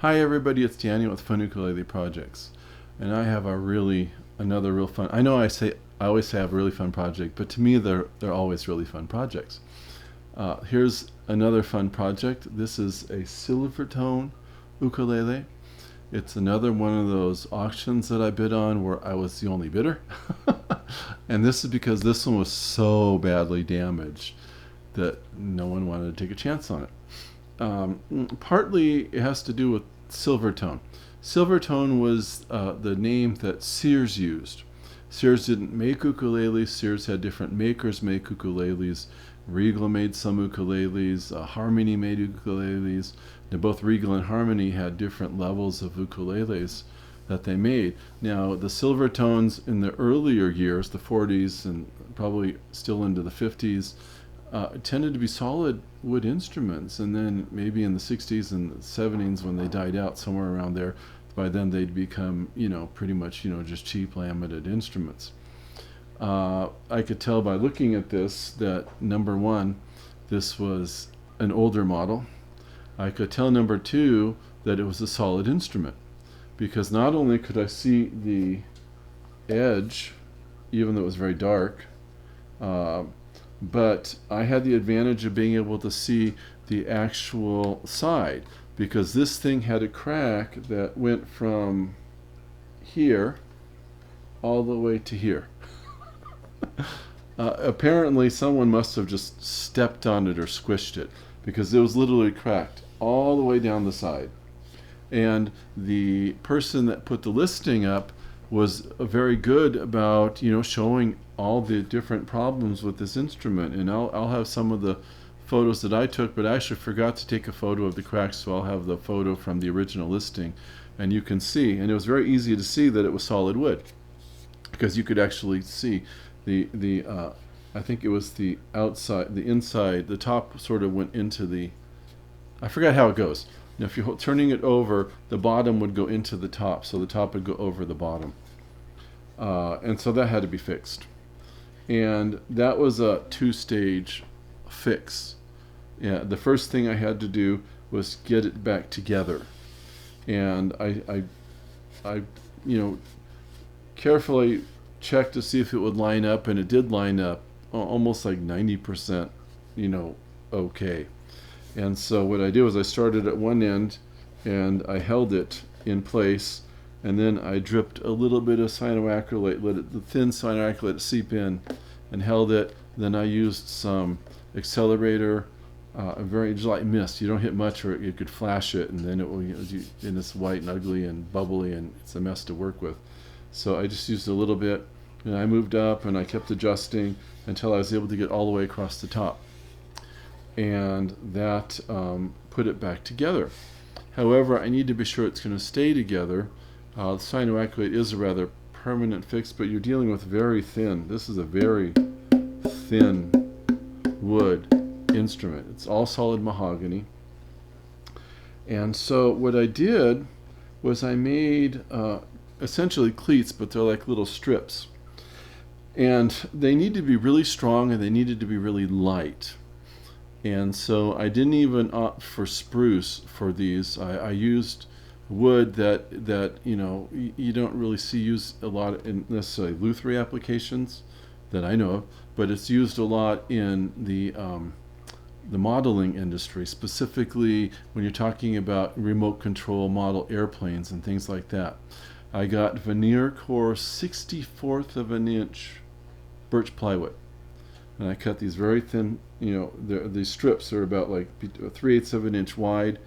Hi everybody, it's Daniel with Funukulele Projects, and I have another real fun. I know I always say I have a really fun project, but to me they're always really fun projects. Here's another fun project. This is a Silvertone ukulele. It's another one of those auctions that I bid on where I was the only bidder, and this is because this one was so badly damaged that no one wanted to take a chance on it. Partly it has to do with Silvertone. Silvertone was the name that Sears used. Sears didn't make ukuleles. Sears had different makers make ukuleles. Regal made some ukuleles. Harmony made ukuleles. Now, both Regal and Harmony had different levels of ukuleles that they made. Now, the Silvertones in the earlier years, the 40s and probably still into the 50s, tended to be solid wood instruments, and then maybe in the 60s and the 70s when they died out, somewhere around there, by then they'd become pretty much just cheap laminated instruments. I could tell by looking at this that number one, this was an older model. I could tell number two that it was a solid instrument, because not only could I see the edge even though it was very dark, but I had the advantage of being able to see the actual side, because this thing had a crack that went from here all the way to here. Apparently someone must have just stepped on it or squished it, because it was literally cracked all the way down the side. And the person that put the listing up was very good about showing all the different problems with this instrument. And I'll have some of the photos that I took, but I actually forgot to take a photo of the cracks, so I'll have the photo from the original listing, and you can see. And it was very easy to see that it was solid wood, because you could actually see the I think it was the outside, the inside, the top sort of went into the, I forgot how it goes. Now, if you're turning it over, the bottom would go into the top, so the top would go over the bottom. And so that had to be fixed. And that was a two-stage fix. Yeah, the first thing I had to do was get it back together. And I carefully checked to see if it would line up, and it did line up almost like 90%, okay. And so what I did was I started at one end and I held it in place, and then I dripped a little bit of cyanoacrylate, the thin cyanoacrylate seep in, and held it. Then I used some accelerator, a very just like mist. You don't hit much or you could flash it, and then it will, and it's white and ugly and bubbly, and it's a mess to work with. So I just used a little bit, and I moved up and I kept adjusting until I was able to get all the way across the top. And that put it back together. However, I need to be sure it's going to stay together. The cyanoacrylate is a rather permanent fix, but you're dealing with very thin. This is a very thin wood instrument. It's all solid mahogany. And so what I did was I made essentially cleats, but they're like little strips. And they need to be really strong, and they needed to be really light. And so I didn't even opt for spruce for these. I used wood that you don't really see used a lot in necessarily lutherie applications that I know of, but it's used a lot in the modeling industry, specifically when you're talking about remote control model airplanes and things like that. I got veneer core 1/64 of an inch birch plywood, and I cut these very thin. These strips are about like 3/8 of an inch wide,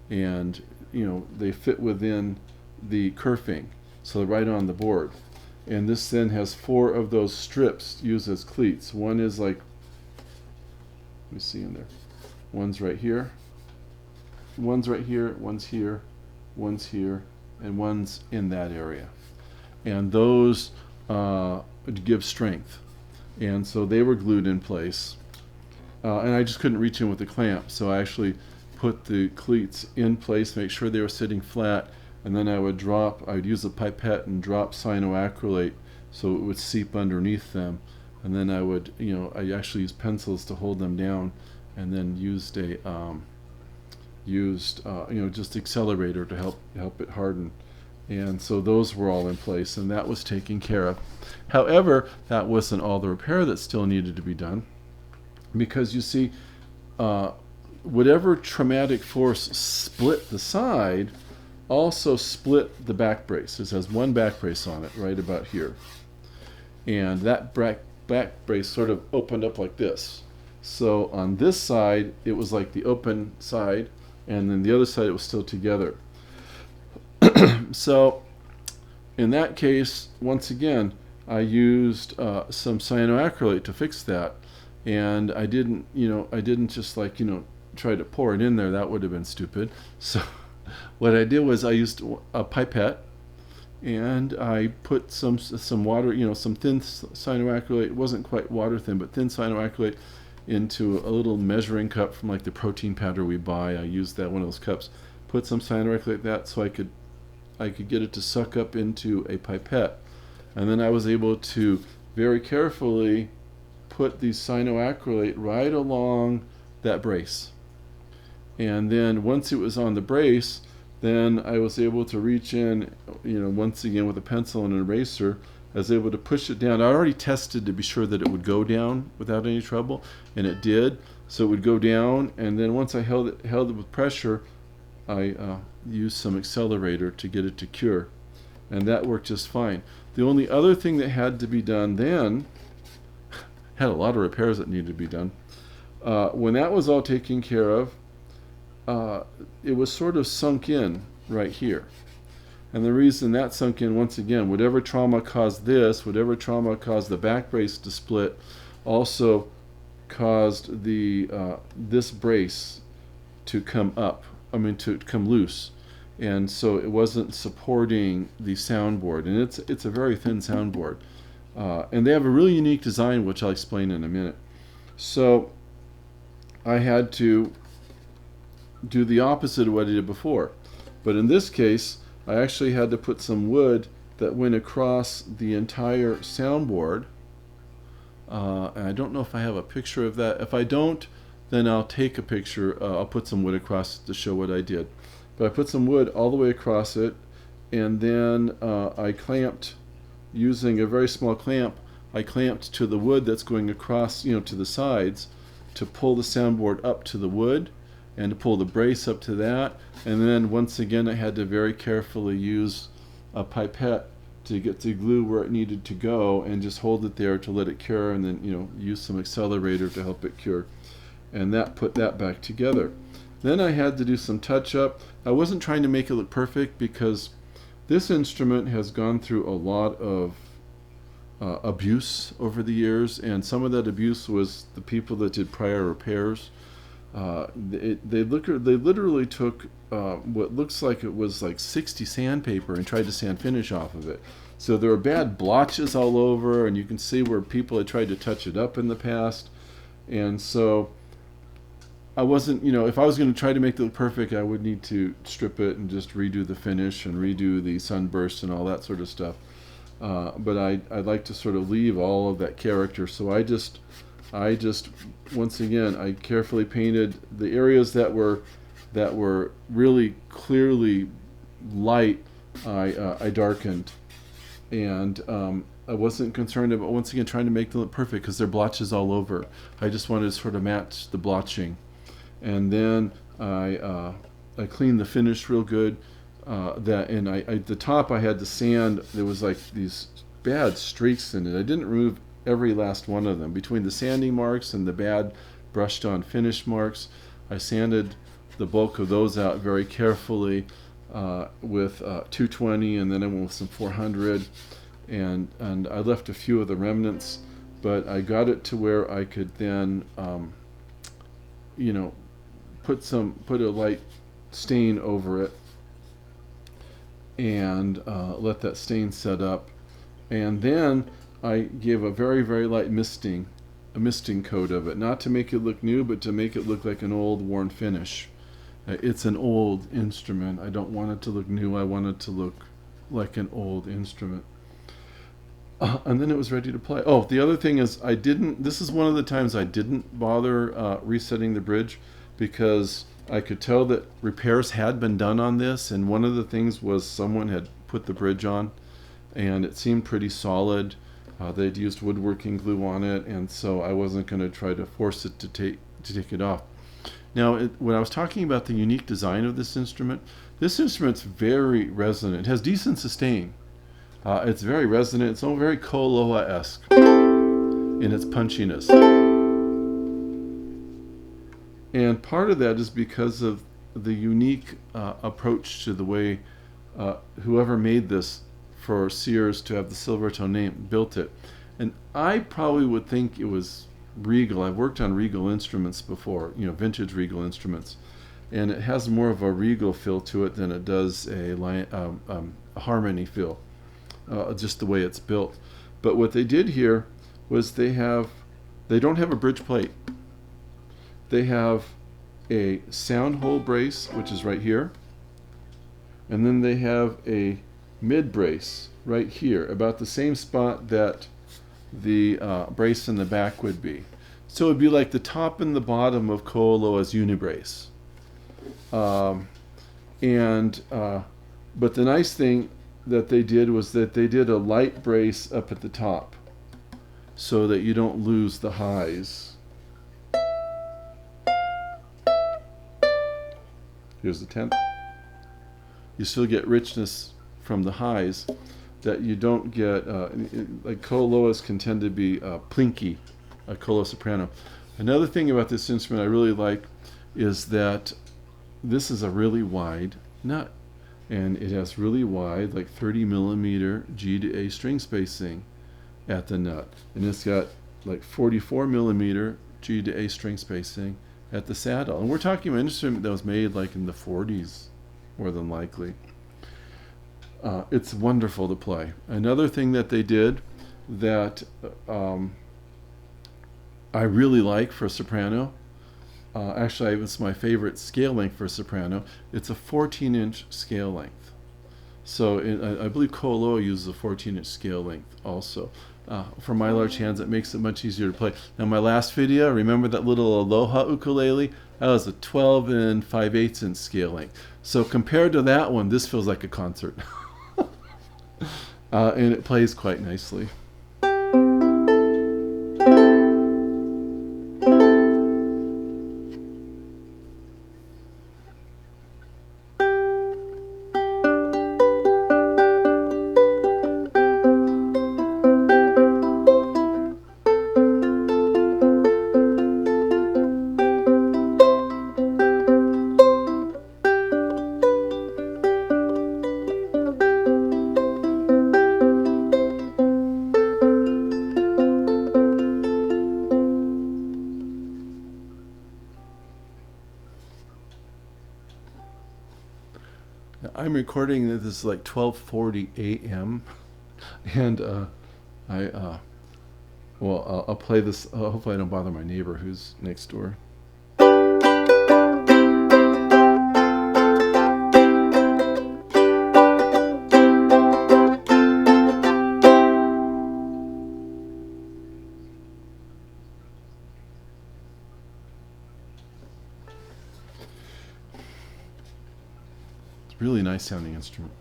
and they fit within the kerfing, so they're right on the board. And this then has 4 of those strips used as cleats. One is like, let me see in there. One's right here. One's right here. One's here. One's here, and one's in that area. And those give strength. And so they were glued in place. And I just couldn't reach in with the clamp, so I actually put the cleats in place, make sure they were sitting flat, and then I would use a pipette and drop cyanoacrylate so it would seep underneath them, and then I actually used pencils to hold them down, and then used used just accelerator to help it harden. And so those were all in place, and that was taken care of. However, that wasn't all the repair that still needed to be done, because you see, whatever traumatic force split the side also split the back brace. This has one back brace on it right about here. And that back brace sort of opened up like this. So on this side, it was like the open side, and then the other side, it was still together. So in that case, once again, I used some cyanoacrylate to fix that. And I didn't just try to pour it in there. That would have been stupid. So what I did was I used a pipette, and I put some water, some thin cyanoacrylate. It wasn't quite water thin, but thin cyanoacrylate into a little measuring cup from like the protein powder we buy. I used that, one of those cups. Put some cyanoacrylate like that, so I could get it to suck up into a pipette, and then I was able to very carefully put the cyanoacrylate right along that brace. And then once it was on the brace, then I was able to reach in, once again with a pencil and an eraser. I was able to push it down. I already tested to be sure that it would go down without any trouble, and it did. So it would go down, and then once I held it with pressure, I used some accelerator to get it to cure, and that worked just fine. The only other thing that had to be done then, had a lot of repairs that needed to be done. When that was all taken care of, it was sort of sunk in right here. And the reason that sunk in, once again, whatever trauma caused this, whatever trauma caused the back brace to split, also caused this brace to come up. To come loose. And so it wasn't supporting the soundboard. And it's a very thin soundboard. And they have a really unique design, which I'll explain in a minute. So I had to do the opposite of what I did before. But in this case, I actually had to put some wood that went across the entire soundboard. And I don't know if I have a picture of that. If I don't, then I'll take a picture. I'll put some wood across to show what I did. But I put some wood all the way across it, and then I clamped, using a very small clamp, I clamped to the wood that's going across, to the sides, to pull the soundboard up to the wood, and to pull the brace up to that. And then once again, I had to very carefully use a pipette to get the glue where it needed to go, and just hold it there to let it cure, and then use some accelerator to help it cure. And that put that back together. Then I had to do some touch up. I wasn't trying to make it look perfect, because this instrument has gone through a lot of abuse over the years, and some of that abuse was the people that did prior repairs. They literally took what looks like it was like 60 sandpaper and tried to sand finish off of it. So there were bad blotches all over, and you can see where people had tried to touch it up in the past. And so I wasn't, if I was going to try to make it look perfect, I would need to strip it and just redo the finish and redo the sunburst and all that sort of stuff. But I'd like to sort of leave all of that character. So I just once again, I carefully painted the areas that were really clearly light. I darkened, and I wasn't concerned about, once again, trying to make them look perfect, because there are blotches all over. I just wanted to sort of match the blotching. And then I cleaned the finish real good. The top I had to sand. There was like these bad streaks in it. I didn't remove every last one of them. Between the sanding marks and the bad brushed on finish marks, I sanded the bulk of those out very carefully with 220, and then I went with some 400, and I left a few of the remnants, but I got it to where I could then put a light stain over it, and let that stain set up. And then I gave a very, very light misting coat of it, not to make it look new, but to make it look like an old worn finish. It's an old instrument. I don't want it to look new. I want it to look like an old instrument. And then it was ready to play. Oh, the other thing is, this is one of the times I didn't bother resetting the bridge. because I could tell that repairs had been done on this, and one of the things was someone had put the bridge on, and it seemed pretty solid. They'd used woodworking glue on it, and so I wasn't going to try to force it to take it off. Now, when I was talking about the unique design of this instrument's very resonant. It has decent sustain. It's very resonant. It's all very Ko'oloa-esque in its punchiness. And part of that is because of the unique approach to the way whoever made this for Sears to have the Silvertone name built it. And I probably would think it was Regal. I've worked on Regal instruments before, vintage Regal instruments. And it has more of a Regal feel to it than it does a harmony feel, just the way it's built. But what they did here was they don't have a bridge plate. They have a sound hole brace, which is right here, and then they have a mid brace right here, about the same spot that the brace in the back would be. So it would be like the top and the bottom of Ko'oloa's unibrace. But the nice thing that they did was that they did a light brace up at the top so that you don't lose the highs. Here's the 10th. You still get richness from the highs that you don't get, like Ko'oloas can tend to be plinky, a Ko'oloa soprano. Another thing about this instrument I really like is that this is a really wide nut, and it has really wide, like 30 millimeter G to A string spacing at the nut, and it's got like 44 millimeter G to A string spacing at the saddle. And we're talking about an instrument that was made like in the 40s, more than likely. It's wonderful to play. Another thing that they did that I really like for a soprano, actually it's my favorite scale length for a soprano, it's a 14-inch scale length. So I believe Ko'oloa uses a 14-inch scale length also. For my large hands, it makes it much easier to play. Now, my last video, remember that little Aloha ukulele? That was a 12 and 5/8 inch scale length. So compared to that one, this feels like a concert. And it plays quite nicely. I'm recording this is like 12:40 a.m. and I'll play this. Hopefully I don't bother my neighbor who's next door. Really nice sounding instrument.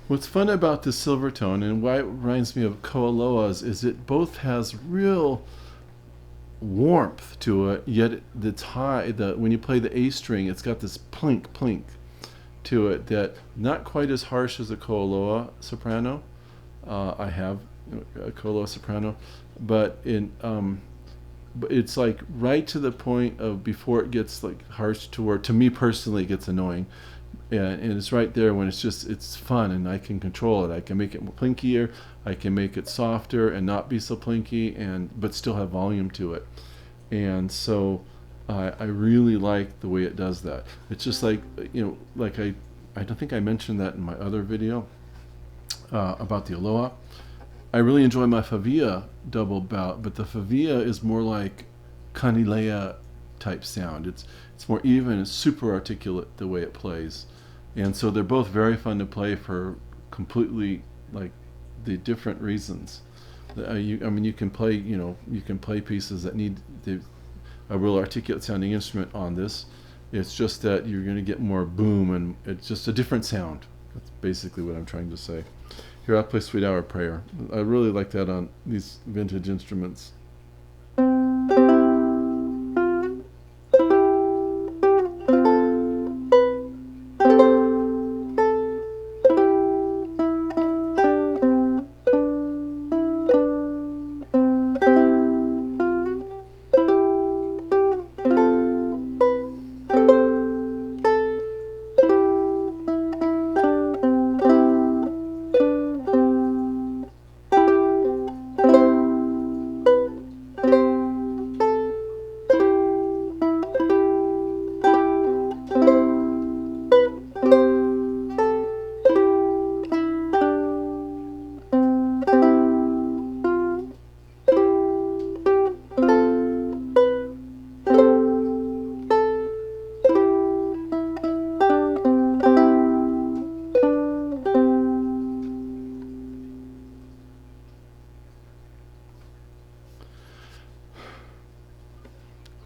What's fun about this Silvertone, and why it reminds me of Ko'oloa's, is it both has real warmth to it, yet it's high. When you play the A string, it's got this plink to it that not quite as harsh as a Ko'oloa soprano, I have a Colo soprano, but but it's like right to the point of before it gets like harsh to where to me personally it gets annoying, and it's right there when it's fun and I can control it. I can make it plinkier, I can make it softer and not be so plinky, and but still have volume to it. And so I really like the way it does that. It's just like, like I don't think I mentioned that in my other video about the Aloha. I really enjoy my Favia double bout, but the Favia is more like Kanilea type sound. It's more even, it's super articulate the way it plays. And so they're both very fun to play for completely like the different reasons. I mean, you can play, you can play pieces that need a real articulate sounding instrument on this. It's just that you're going to get more boom, and it's just a different sound. That's basically what I'm trying to say. Here, I'll play Sweet Hour Prayer. I really like that on these vintage instruments.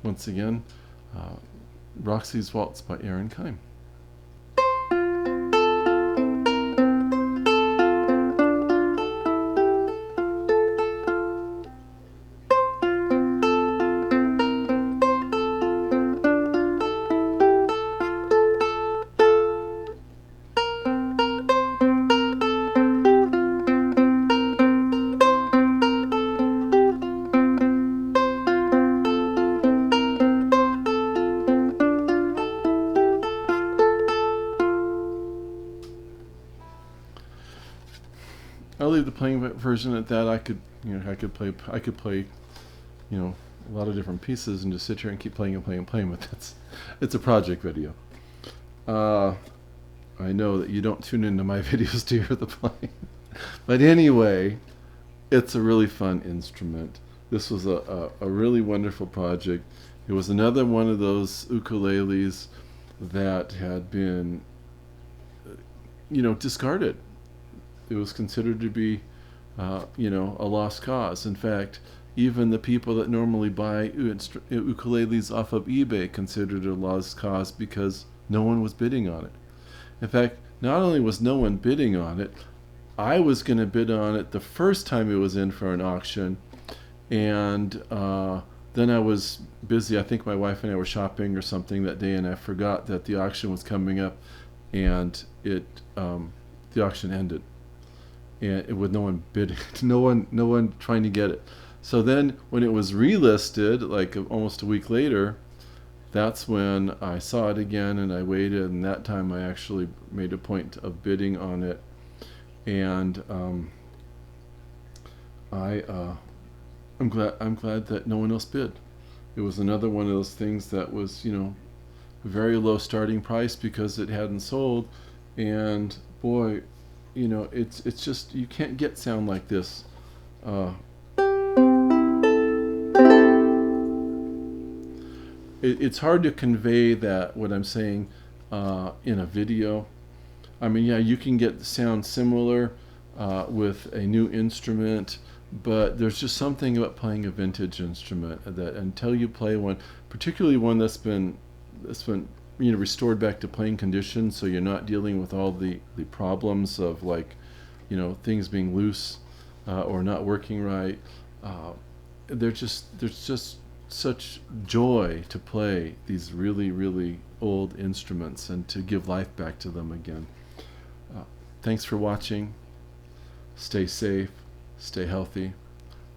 Once again, Roxy's Waltz by Aaron Kime. I'll leave the playing version at that. I could play, a lot of different pieces and just sit here and keep playing and playing and playing. But it's a project video. I know that you don't tune into my videos to hear the playing, but anyway, it's a really fun instrument. This was a really wonderful project. It was another one of those ukuleles that had been, discarded. It was considered to be, a lost cause. In fact, even the people that normally buy ukuleles off of eBay considered it a lost cause because no one was bidding on it. In fact, not only was no one bidding on it, I was going to bid on it the first time it was in for an auction, and then I was busy. I think my wife and I were shopping or something that day, and I forgot that the auction was coming up, and the auction ended. And with no one bidding, no one trying to get it. So then when it was relisted, like almost a week later, that's when I saw it again, and I waited, and that time I actually made a point of bidding on it. And I'm glad that no one else bid. It was another one of those things that was, a very low starting price because it hadn't sold, and boy, it's just, you can't get sound like this. It's hard to convey that, what I'm saying, in a video. I mean, yeah, you can get sound similar with a new instrument, but there's just something about playing a vintage instrument that until you play one, particularly one that's been restored back to playing condition, so you're not dealing with all the problems of things being loose or not working right. There's just such joy to play these really, really old instruments and to give life back to them again. Thanks for watching. Stay safe, stay healthy.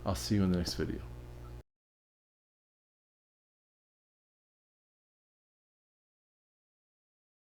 I'll see you in the next video.